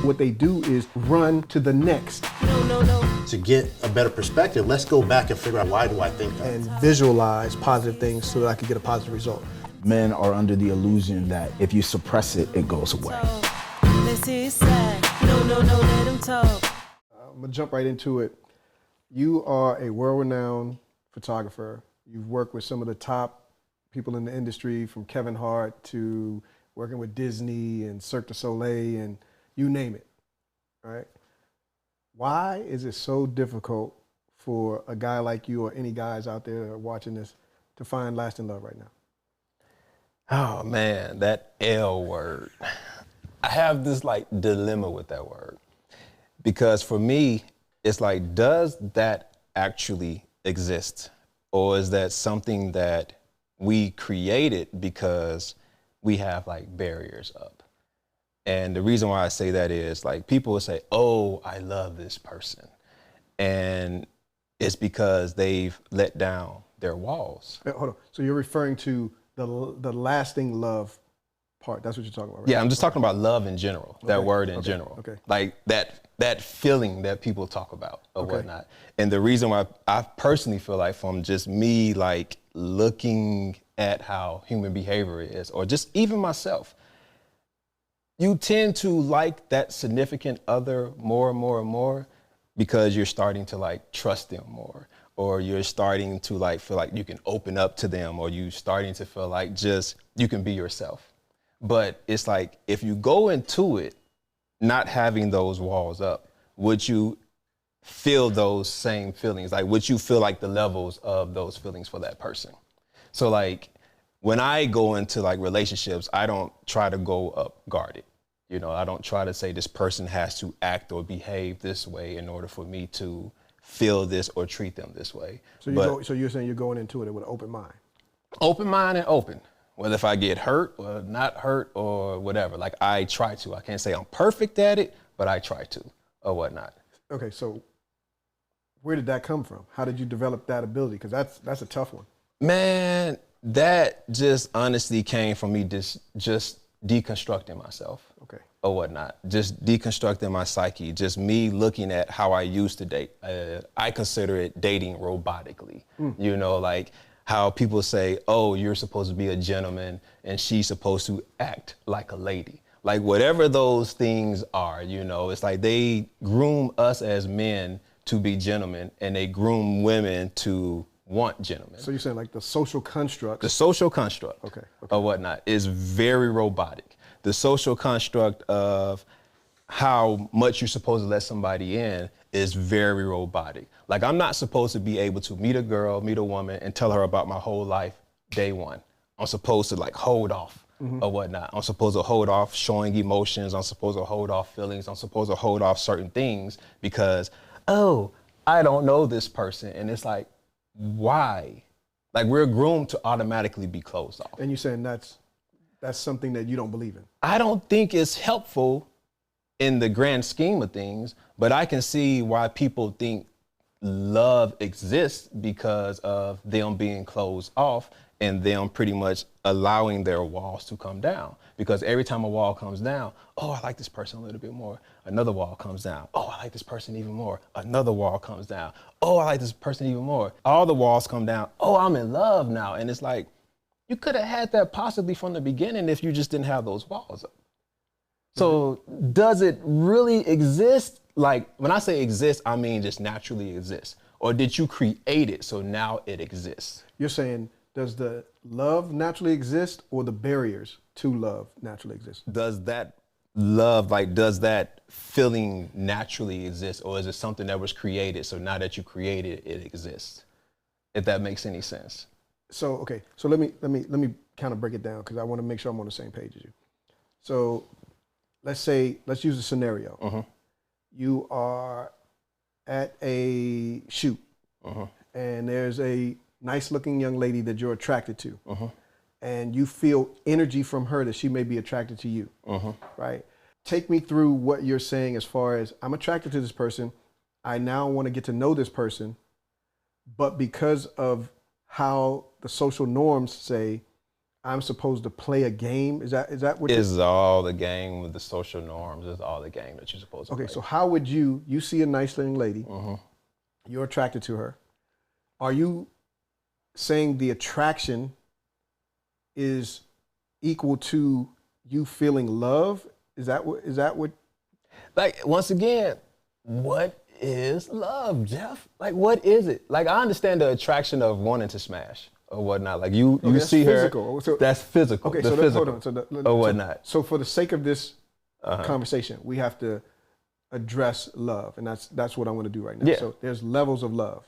what they do is run to the next. No. To get a better perspective, let's go back and figure out why do I think that? And visualize positive things so that I can get a positive result. Men are under the illusion that if you suppress it, it goes away. This is sad. No, let him talk. I'm gonna jump right into it. You are a world-renowned photographer. You've worked with some of the top people in the industry, from Kevin Hart to working with Disney and Cirque du Soleil and you name it, right? Why is it so difficult for a guy like you or any guys out there that are watching this to find lasting love right now? Oh man, that L word. I have this like dilemma with that word. Because for me, it's like, does that actually exist? Or is that something that we created because we have like barriers up? And the reason why I say that is like people will say, oh, I love this person. And it's because they've let down their walls. Hey, hold on. So you're referring to the lasting love part. That's what you're talking about, right? Yeah, I'm just talking about love in general, that Okay. word in Okay. general. Okay. Like that feeling that people talk about or whatnot. And the reason why I personally feel like from just me like looking at how human behavior is, or just even myself, you tend to like that significant other more and more and more because you're starting to like trust them more, or you're starting to like feel like you can open up to them, or you starting to feel like just you can be yourself. But it's like, if you go into it not having those walls up, would you feel those same feelings? Like, would you feel like the levels of those feelings for that person? So like, when I go into like relationships, I don't try to go up guarded. You know, I don't try to say this person has to act or behave this way in order for me to feel this or treat them this way. So so you're saying you're going into it with an open mind? Open mind and open. Whether if I get hurt or not hurt or whatever, like I try to. I can't say I'm perfect at it, but I try to or whatnot. Okay, so where did that come from? How did you develop that ability? Because that's a tough one. Man, that just honestly came from me just deconstructing myself. Okay. Or whatnot, just deconstructing my psyche, just me looking at how I used to date. I consider it dating robotically, you know, like how people say, oh, you're supposed to be a gentleman and she's supposed to act like a lady. Like whatever those things are, you know, it's like they groom us as men to be gentlemen and they groom women to want gentlemen. So you're saying like the social construct? The social construct or whatnot is very robotic. The social construct of how much you're supposed to let somebody in is very robotic. Like I'm not supposed to be able to meet a girl, meet a woman and tell her about my whole life day one. I'm supposed to like hold off or whatnot. I'm supposed to hold off showing emotions. I'm supposed to hold off feelings. I'm supposed to hold off certain things because, oh, I don't know this person. And it's like, why? Like we're groomed to automatically be closed off. And you're saying that's something that you don't believe in? I don't think it's helpful in the grand scheme of things, but I can see why people think love exists because of them being closed off and them pretty much allowing their walls to come down. Because every time a wall comes down, oh, I like this person a little bit more. Another wall comes down. Oh, I like this person even more. Another wall comes down. Oh, I like this person even more. All the walls come down. Oh, I'm in love now. And it's like, you could have had that possibly from the beginning if you just didn't have those walls up. So does it really exist? Like when I say exist, I mean just naturally exist. Or did you create it so now it exists? You're saying, does the love naturally exist or the barriers to love naturally exist? Does that love, like does that feeling naturally exist, or is it something that was created so now that you created it, it exists? If that makes any sense. So, okay, so let me kind of break it down because I want to make sure I'm on the same page as you. So let's use a scenario. You are at a shoot and there's a nice looking young lady that you're attracted to and you feel energy from her that she may be attracted to you, right? Take me through what you're saying as far as I'm attracted to this person. I now want to get to know this person, but because of how the social norms say I'm supposed to play a game? Is that what? It's all the game with the social norms. It's all the game that you're supposed to play. Okay, so how would you see a nice young lady, you're attracted to her. Are you saying the attraction is equal to you feeling love? Is that what? Like, once again, what is love, Jeff? Like, what is it? Like, I understand the attraction of wanting to smash or whatnot. Like, you see physical. her, So, that's physical. Okay, the so physical hold on. or whatnot. So for the sake of this conversation, we have to address love, and that's what I want to do right now. Yeah. So there's levels of love,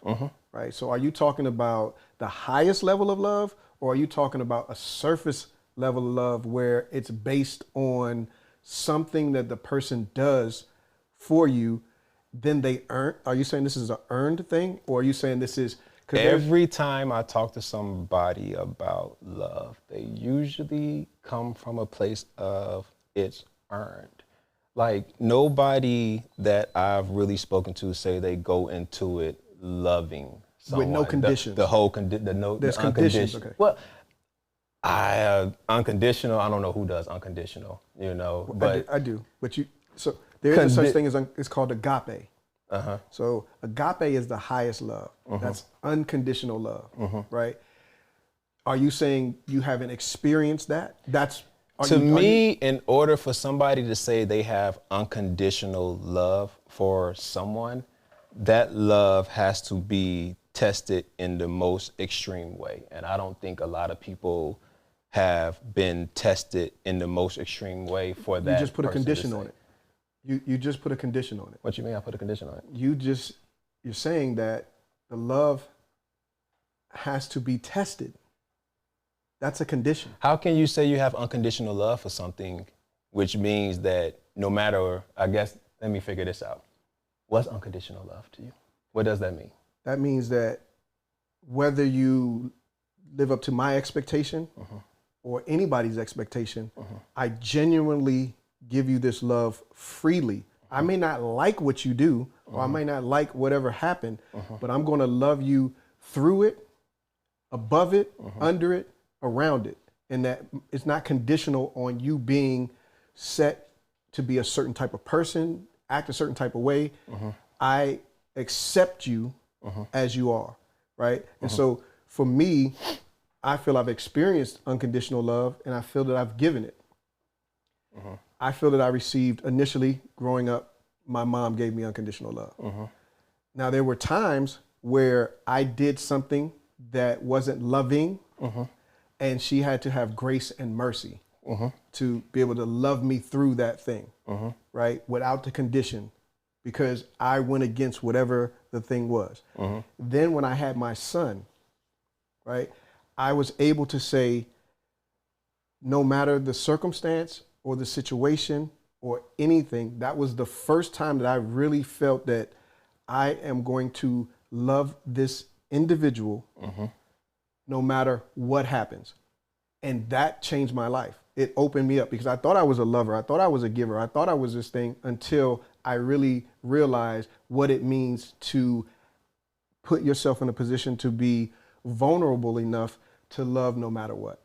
right? So are you talking about the highest level of love, or are you talking about a surface level of love where it's based on something that the person does for you, then they earn? Are you saying this is an earned thing, or are you saying this is? Every time I talk to somebody about love, they usually come from a place of it's earned. Like, nobody that I've really spoken to say they go into it loving someone. With no conditions. There's conditions, unconditional. okay. Well, unconditional, I don't know who does unconditional, but I do. But so there is a such thing as it's called agape. So agape is the highest love. That's unconditional love, right? Are you saying you haven't experienced that? To me, in order for somebody to say they have unconditional love for someone, that love has to be tested in the most extreme way. And I don't think a lot of people have been tested in the most extreme way for that. You just put a condition on it. You just put a condition on it. What you mean I put a condition on it? You're saying that the love has to be tested. That's a condition. How can you say you have unconditional love for something, which means that no matter, I guess, let me figure this out. What's unconditional love to you? What does that mean? That means that whether you live up to my expectation or anybody's expectation, I genuinely give you this love freely. I may not like what you do, or I may not like whatever happened, but I'm going to love you through it, above it, under it, around it. And that it's not conditional on you being set to be a certain type of person, act a certain type of way. I accept you as you are, right? And so for me, I feel I've experienced unconditional love, and I feel that I've given it. I feel that I received initially growing up, my mom gave me unconditional love. Now, there were times where I did something that wasn't loving, and she had to have grace and mercy to be able to love me through that thing, right? Without the condition, because I went against whatever the thing was. Then when I had my son, right, I was able to say, no matter the circumstance or the situation or anything, that was the first time that I really felt that I am going to love this individual no matter what happens. And that changed my life. It opened me up, because I thought I was a lover. I thought I was a giver. I thought I was this thing, until I really realized what it means to put yourself in a position to be vulnerable enough to love no matter what.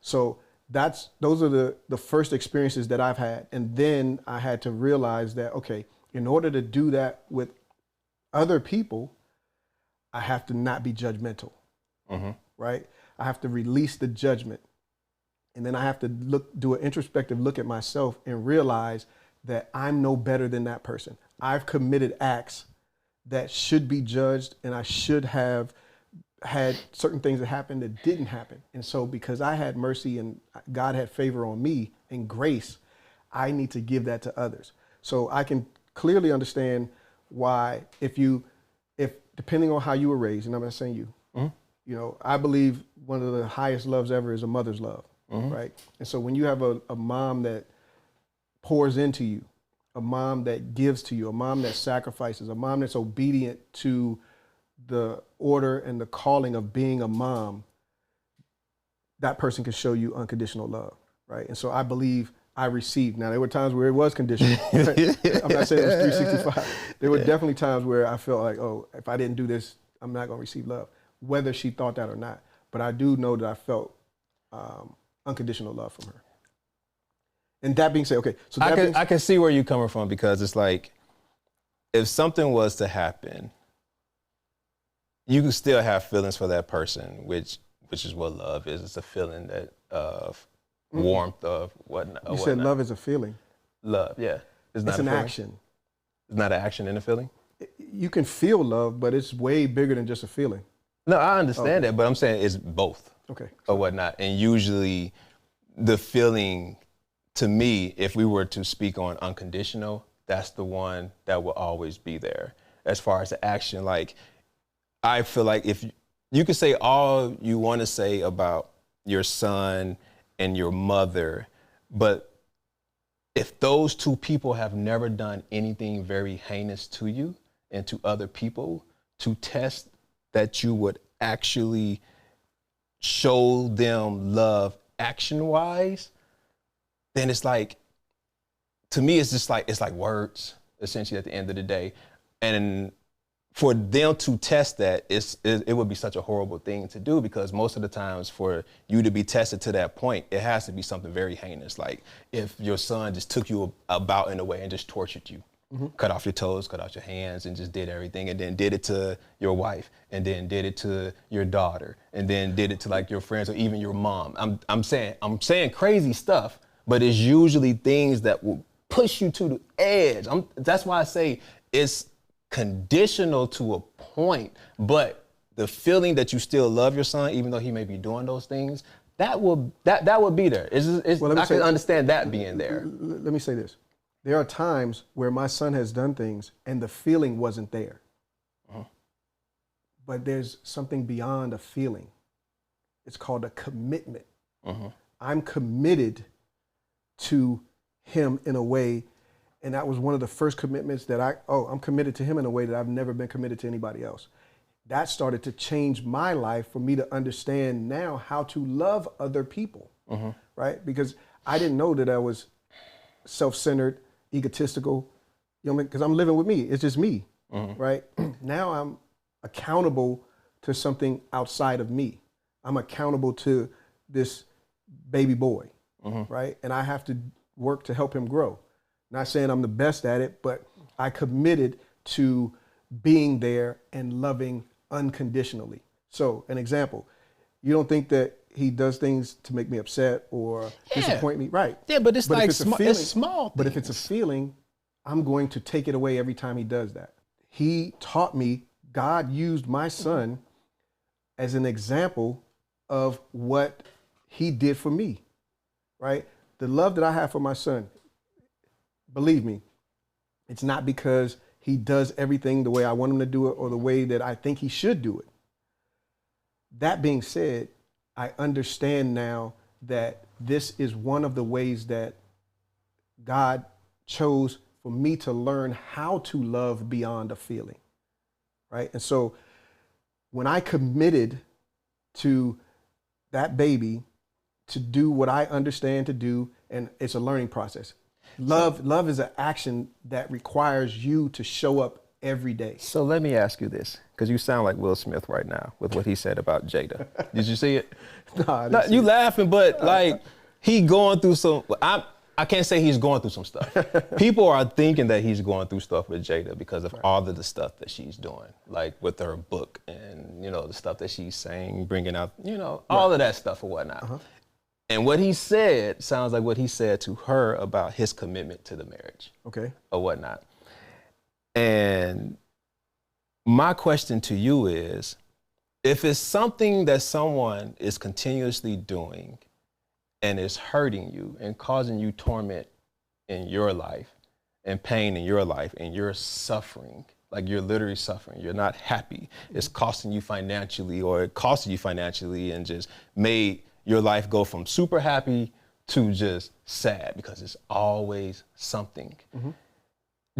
So those are the first experiences that I've had. And then I had to realize that, okay, in order to do that with other people, I have to not be judgmental, right? I have to release the judgment. And then I have to do an introspective look at myself and realize that I'm no better than that person. I've committed acts that should be judged, and I should have had certain things that happened that didn't happen. And so because I had mercy and God had favor on me and grace, I need to give that to others. So I can clearly understand why, if depending on how you were raised, and I'm not saying you, I believe one of the highest loves ever is a mother's love, right? And so when you have a mom that pours into you, a mom that gives to you, a mom that sacrifices, a mom that's obedient to the order and the calling of being a mom, that person can show you unconditional love, right? And so I believe I received. Now, there were times where it was conditional. I'm not saying it was 365. There were definitely times where I felt like, oh, if I didn't do this, I'm not going to receive love, whether she thought that or not. But I do know that I felt unconditional love from her. And that being said, okay, so I can see where you're coming from, because it's like, if something was to happen, you can still have feelings for that person, which is what love is. It's a feeling that of warmth, of whatnot. You said love is a feeling. Love, yeah. It's an action. It's not an action and a feeling? You can feel love, but it's way bigger than just a feeling. No, I understand that, but I'm saying it's both. Okay. Or whatnot. And usually the feeling, to me, if we were to speak on unconditional, that's the one that will always be there. As far as the action, like, I feel like if you could say all you want to say about your son and your mother, but if those two people have never done anything very heinous to you and to other people, to test that you would actually show them love action-wise, then it's like, to me, it's just like, it's like words, essentially, at the end of the day. And for them to test that, it would be such a horrible thing to do, because most of the times for you to be tested to that point, it has to be something very heinous. Like if your son just took you about in a way and just tortured you, cut off your toes, cut off your hands, and just did everything, and then did it to your wife, and then did it to your daughter, and then did it to like your friends or even your mom. I'm saying crazy stuff, but it's usually things that will push you to the edge. That's why I say it's conditional to a point, but the feeling that you still love your son, even though he may be doing those things, that would be there. I can understand that being there. Let me say this. There are times where my son has done things and the feeling wasn't there. But there's something beyond a feeling. It's called a commitment. I'm committed to him in a way, and that was one of the first commitments that I'm committed to him in a way that I've never been committed to anybody else. That started to change my life for me to understand now how to love other people, right? Because I didn't know that I was self-centered, egotistical, because I'm living with me. It's just me, right? Now I'm accountable to something outside of me. I'm accountable to this baby boy, right? And I have to work to help him grow. Not saying I'm the best at it, but I committed to being there and loving unconditionally. So an example, you don't think that he does things to make me upset or disappoint me, right? Yeah, but it's like it's small. But if it's a feeling, I'm going to take it away every time he does that. He taught me, God used my son as an example of what he did for me, right? The love that I have for my son, believe me, it's not because he does everything the way I want him to do it or the way that I think he should do it. That being said, I understand now that this is one of the ways that God chose for me to learn how to love beyond a feeling, right? And so when I committed to that baby to do what I understand to do, and it's a learning process. Love is an action that requires you to show up every day. So let me ask you this, because you sound like Will Smith right now with what he said about Jada. Did you see it? No, you laughing, but like he going through some. I can't say he's going through some stuff. People are thinking that he's going through stuff with Jada because of all of the stuff that she's doing, like with her book and the stuff that she's saying, bringing out, all of that stuff or whatnot. And what he said sounds like what he said to her about his commitment to the marriage. Okay. Or whatnot. And my question to you is, if it's something that someone is continuously doing and is hurting you and causing you torment in your life and pain in your life and you're suffering, like you're literally suffering, you're not happy, it's costing you financially or it costed you financially and just made your life go from super happy to just sad because it's always something.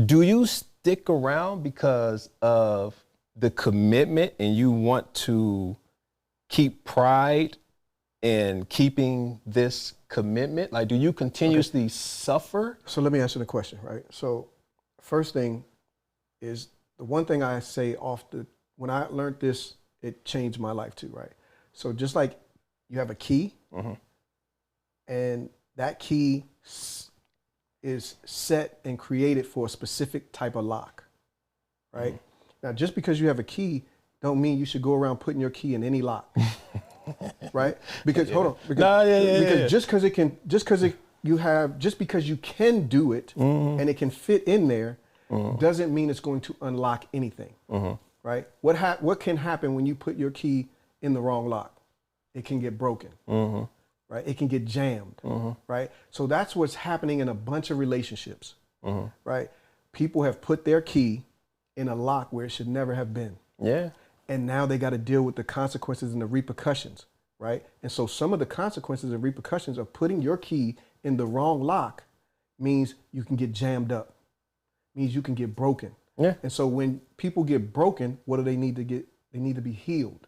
Do you stick around because of the commitment and you want to keep pride in keeping this commitment? Like, do you continuously suffer? So let me answer the question, right? So first thing is, the one thing I say when I learned this, it changed my life too, right? So just like you have a key And that key is set and created for a specific type of lock, right? Now, just because you have a key don't mean you should go around putting your key in any lock, right? Because hold on, because just because you can do it and it can fit in there doesn't mean it's going to unlock anything, right? What can happen when you put your key in the wrong lock? It can get broken, right? It can get jammed, right? So that's what's happening in a bunch of relationships, right? People have put their key in a lock where it should never have been. Yeah. And now they got to deal with the consequences and the repercussions, right? And so some of the consequences and repercussions of putting your key in the wrong lock means you can get jammed up, means you can get broken. Yeah. And so when people get broken, what do they need to get? They need to be healed,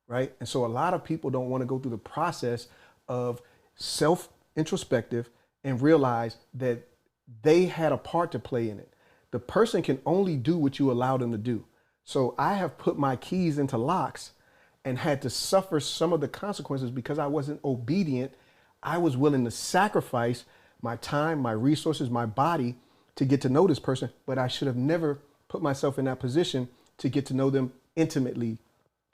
right? And so a lot of people don't want to go through the process of self-introspective and realize that they had a part to play in it. The person can only do what you allow them to do. So I have put my keys into locks and had to suffer some of the consequences because I wasn't obedient. I was willing to sacrifice my time, my resources, my body to get to know this person, but I should have never put myself in that position to get to know them intimately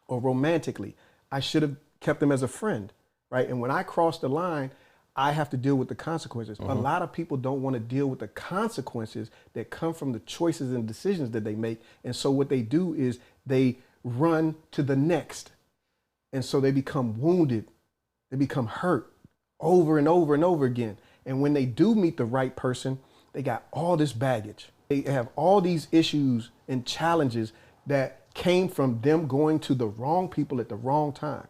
or romantically. I should have kept them as a friend, right? And when I cross the line, I have to deal with the consequences. A lot of people don't want to deal with the consequences that come from the choices and decisions that they make. And so what they do is they run to the next. And so they become wounded. They become hurt over and over and over again. And when they do meet the right person, they got all this baggage. They have all these issues and challenges that came from them going to the wrong people at the wrong time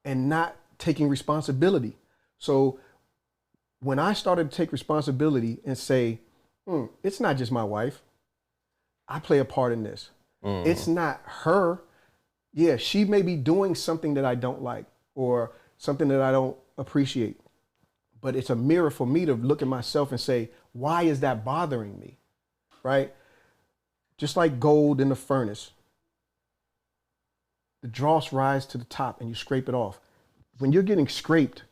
and not taking responsibility. So when I started to take responsibility and say, it's not just my wife, I play a part in this. It's not her. Yeah, she may be doing something that I don't like or something that I don't appreciate, but it's a mirror for me to look at myself and say, why is that bothering me, right? Just like gold in the furnace, the dross rise to the top and you scrape it off. When you're getting scraped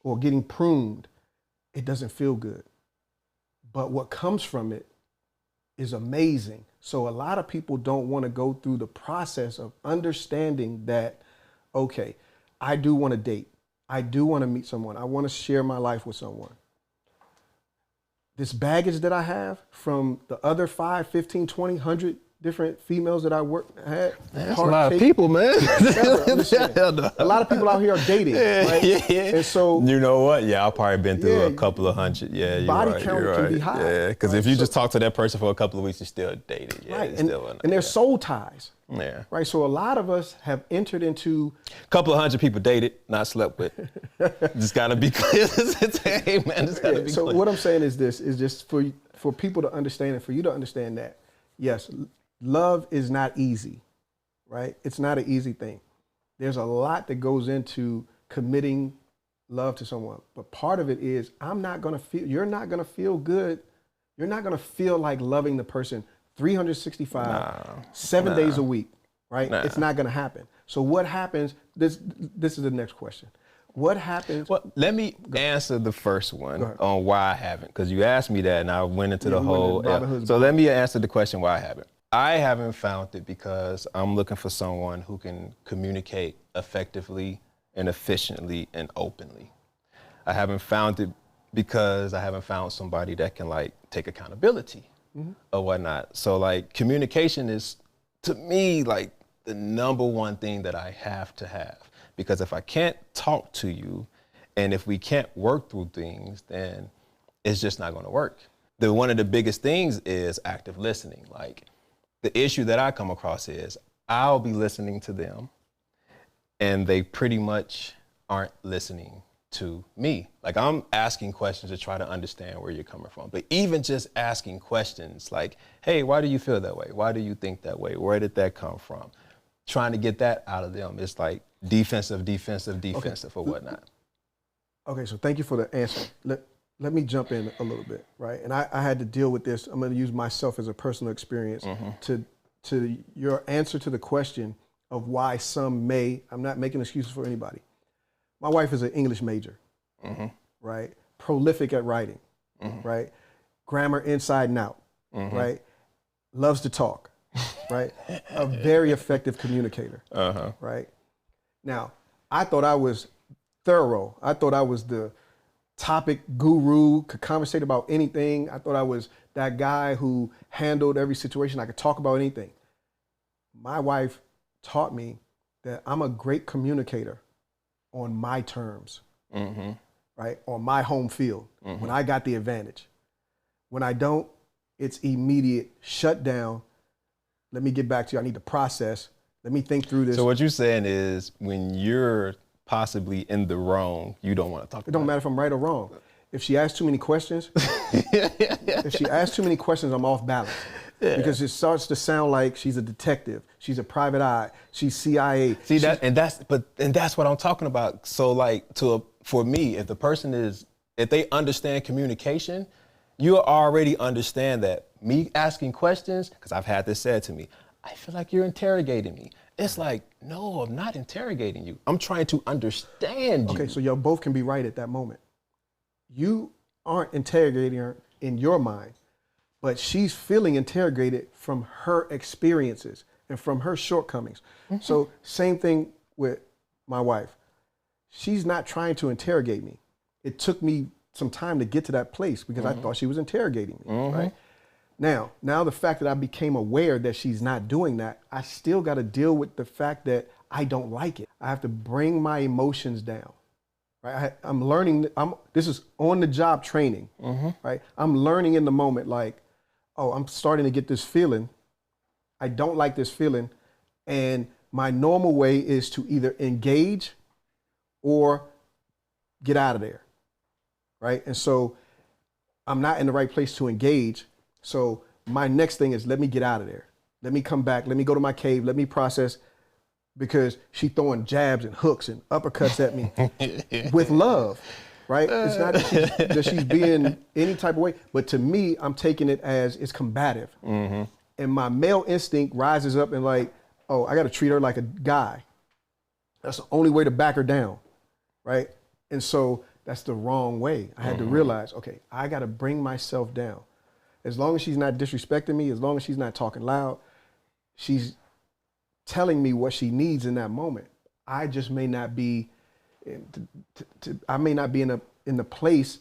or getting pruned, it doesn't feel good. But what comes from it is amazing. So a lot of people don't want to go through the process of understanding that, okay, I do want to date. I do want to meet someone. I want to share my life with someone. This baggage that I have from the other 5, 15, 20, 100 different females that I had. That's a lot of people, man. A lot of people out here are dating, right? And so, you know what? Yeah, I've probably been through a couple of hundred. Yeah, you're body right, count can be high. Yeah, because if you just talk to that person for a couple of weeks, you're still dating. Yeah, right, and there's soul ties. Yeah. Right. So a lot of us have entered into a couple of hundred people dated, not slept with. Just gotta be clear. Hey man, just gotta be clear. So what I'm saying is this is just for people to understand and for you to understand that, yes, love is not easy, right? It's not an easy thing. There's a lot that goes into committing love to someone. But part of it is you're not gonna feel good. You're not gonna feel like loving the person 365, 7 days a week, right? It's not gonna happen. So what happens, this is the next question. What happens? Well, let me answer the first one on why I haven't, because you asked me that and I went into the whole, so let me answer the question why I haven't. I haven't found it because I'm looking for someone who can communicate effectively and efficiently and openly. I haven't found it because I haven't found somebody that can like take accountability or whatnot. So like communication is, to me, like the number one thing that I have to have. Because if I can't talk to you and if we can't work through things, then it's just not gonna work. One of the biggest things is active listening. Like, the issue that I come across is I'll be listening to them and they pretty much aren't listening to me. Like, I'm asking questions to try to understand where you're coming from. But even just asking questions like, hey, why do you feel that way? Why do you think that way? Where did that come from? Trying to get that out of them. It's like defensive or whatnot. Okay, so thank you for the answer. Let me jump in a little bit, right? And I had to deal with this. I'm going to use myself as a personal experience to your answer to the question of why some may, I'm not making excuses for anybody, My wife is an English major, right? Prolific at writing, right? Grammar inside and out, right? Loves to talk, right? A very effective communicator, right? Now, I thought I was thorough. I thought I was the topic guru, could conversate about anything. I thought I was that guy who handled every situation. I could talk about anything. My wife taught me that I'm a great communicator on my terms, right? On my home field, when I got the advantage. When I don't, it's immediate shut down. Let me get back to you. I need to process. Let me think through this. So what you're saying is when you're possibly in the wrong, you don't want to talk about it. It don't matter if I'm right or wrong. If she asks too many questions, I'm off balance. Yeah. Because it starts to sound like she's a detective, she's a private eye, she's CIA. See that, and that's what I'm talking about. So like for me, if the person if they understand communication, you already understand that me asking questions, because I've had this said to me, I feel like you're interrogating me. It's like, no, I'm not interrogating you. I'm trying to understand you. Okay, so y'all both can be right at that moment. You aren't interrogating her in your mind, but she's feeling interrogated from her experiences and from her shortcomings. So same thing with my wife. She's not trying to interrogate me. It took me some time to get to that place because I thought she was interrogating me, right? Now the fact that I became aware that she's not doing that, I still got to deal with the fact that I don't like it. I have to bring my emotions down, right? I'm learning, this is on the job training, right? I'm learning in the moment like, oh, I'm starting to get this feeling. I don't like this feeling. And my normal way is to either engage or get out of there, right? And so I'm not in the right place to engage. So my next thing is let me get out of there. Let me come back. Let me go to my cave. Let me process, because she's throwing jabs and hooks and uppercuts at me with love, right? It's not that she's being any type of way, but to me, I'm taking it as it's combative. And my male instinct rises up and like, oh, I got to treat her like a guy. That's the only way to back her down, right? And so that's the wrong way. I had to realize, okay, I got to bring myself down. As long as she's not disrespecting me, as long as she's not talking loud, she's telling me what she needs in that moment. I just may not be, I may not be in the place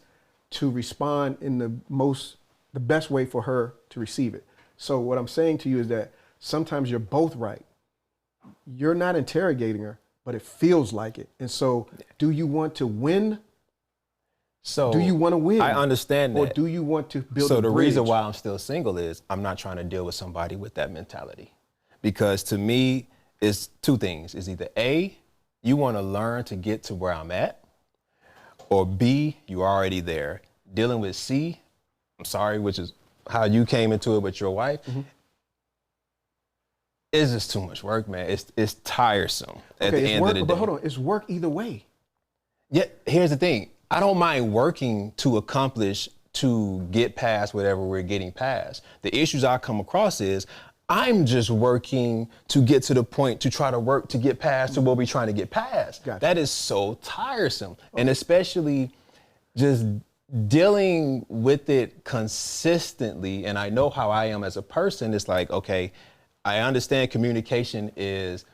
to respond in the best way for her to receive it. So what I'm saying to you is that sometimes you're both right. You're not interrogating her, but it feels like it. And so do you want to win? So do you want to win? I understand that. Or do you want to build So a the bridge? reason why I'm still single is I'm not trying to deal with somebody with that mentality. Because to me, it's two things. It's either A, you want to learn to get to where I'm at, or B, you're already there. Dealing with C, I'm sorry, which is how you came into it with your wife, it's just too much work, man. It's tiresome at the end of the day. But hold on, it's work either way. Yeah, here's the thing. I don't mind working to accomplish, to get past whatever we're getting past. The issues I come across is I'm just working to get to the point to try to work to get past to what we're trying to get past. Gotcha. That is so tiresome. And especially just dealing with it consistently. And I know how I am as a person. It's like, okay, I understand communication is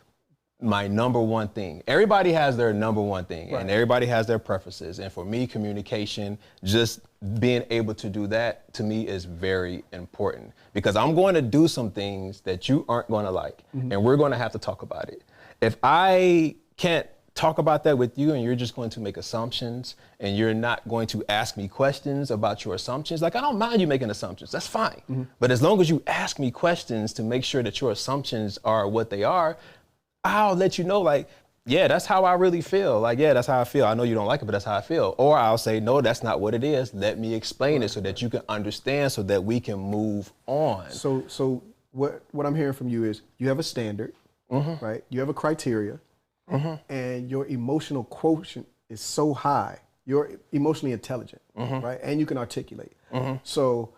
my number one thing. Everybody has their number one thing, right, and everybody has their preferences. And for me, communication, just being able to do that, to me is very important, because I'm going to do some things that you aren't going to like, and we're going to have to talk about it. If I can't talk about that with you and you're just going to make assumptions and you're not going to ask me questions about your assumptions, like I don't mind you making assumptions, that's fine. But as long as you ask me questions to make sure that your assumptions are what they are, I'll let you know, like, yeah, that's how I really feel. Like, yeah, that's how I feel. I know you don't like it, but that's how I feel. Or I'll say, no, that's not what it is. Let me explain it so that you can understand, so that we can move on. So what I'm hearing from you is you have a standard, right? You have a criteria, and your emotional quotient is so high. You're emotionally intelligent, right? And you can articulate. So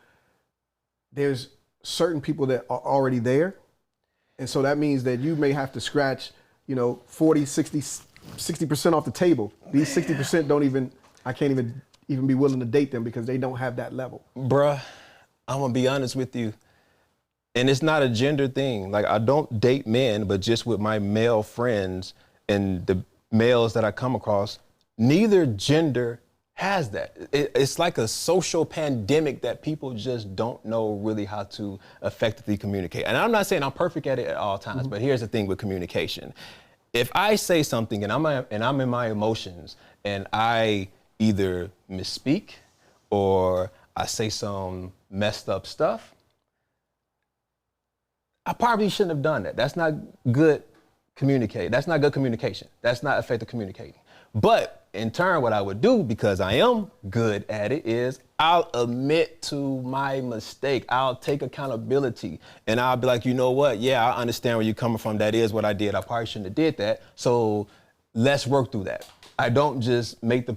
there's certain people that are already there. And so that means that you may have to scratch, 40, 60, 60% off the table. These 60% don't even, I can't even be willing to date them because they don't have that level. Bruh, I'm gonna be honest with you. And it's not a gender thing. Like, I don't date men, but just with my male friends and the males that I come across, neither gender has that. It's like a social pandemic that people just don't know really how to effectively communicate. And I'm not saying I'm perfect at it at all times, but here's the thing with communication. If I say something and I'm in my emotions and I either misspeak or I say some messed up stuff, I probably shouldn't have done that. That's not good communicate. That's not good communication. That's not effective communicating. But in turn, what I would do, because I am good at it, is I'll admit to my mistake. I'll take accountability and I'll be like, you know what? Yeah, I understand where you're coming from. That is what I did. I probably shouldn't have did that. So let's work through that. I don't just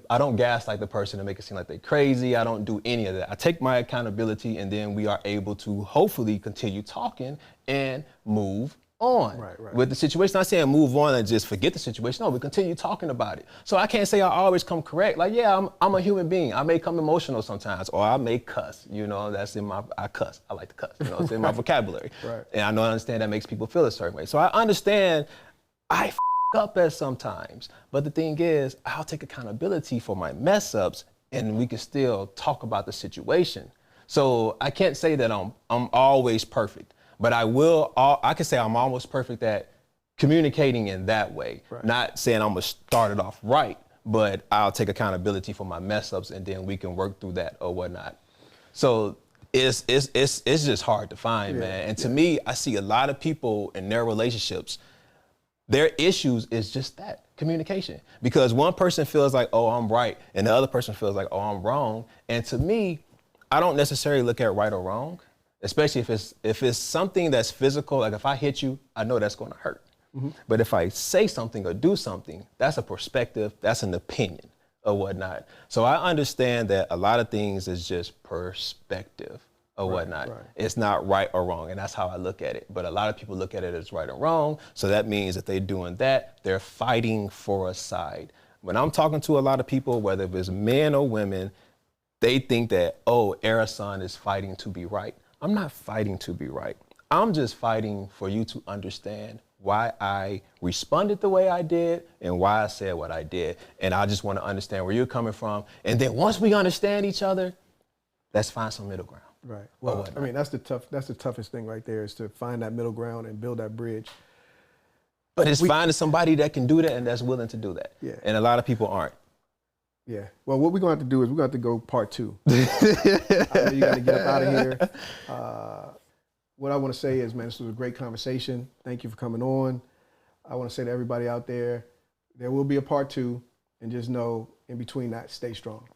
I don't gaslight the person and make it seem like they're crazy. I don't do any of that. I take my accountability and then we are able to hopefully continue talking and move on with the situation. Not saying move on and just forget the situation. No, we continue talking about it. So I can't say I always come correct. Like, yeah, I'm a human being. I may come emotional sometimes or I may cuss, you know, that's in I cuss. I like to cuss, you know, it's in my vocabulary. And I know I understand that makes people feel a certain way. So I understand I up at sometimes, but the thing is, I'll take accountability for my mess ups and we can still talk about the situation. So I can't say that I'm always perfect, but I can say I'm almost perfect at communicating in that way. Not saying I'm gonna start it off right, but I'll take accountability for my mess ups and then we can work through that or whatnot. So it's just hard to find, man. And to me, I see a lot of people in their relationships, their issues is just that, communication. Because one person feels like, oh, I'm right, and the other person feels like, oh, I'm wrong. And to me, I don't necessarily look at right or wrong, especially if it's something that's physical. Like if I hit you, I know that's gonna hurt. But if I say something or do something, that's a perspective, that's an opinion or whatnot. So I understand that a lot of things is just perspective or whatnot. It's not right or wrong, and that's how I look at it. But a lot of people look at it as right or wrong, so that means that they're doing that, they're fighting for a side. When I'm talking to a lot of people, whether it's men or women, they think that, oh, Erason is fighting to be right. I'm not fighting to be right. I'm just fighting for you to understand why I responded the way I did and why I said what I did. And I just want to understand where you're coming from. And then once we understand each other, let's find some middle ground. Well, I mean, that's the toughest thing right there, is to find that middle ground and build that bridge. But it's finding somebody that can do that and that's willing to do that. And a lot of people aren't. Well, what we're going to have to do is we're going to have to go part 2. I know you got to get up out of here. What I want to say is, man, this was a great conversation. Thank you for coming on. I want to say to everybody out there, there will be a part 2, and just know in between that, stay strong.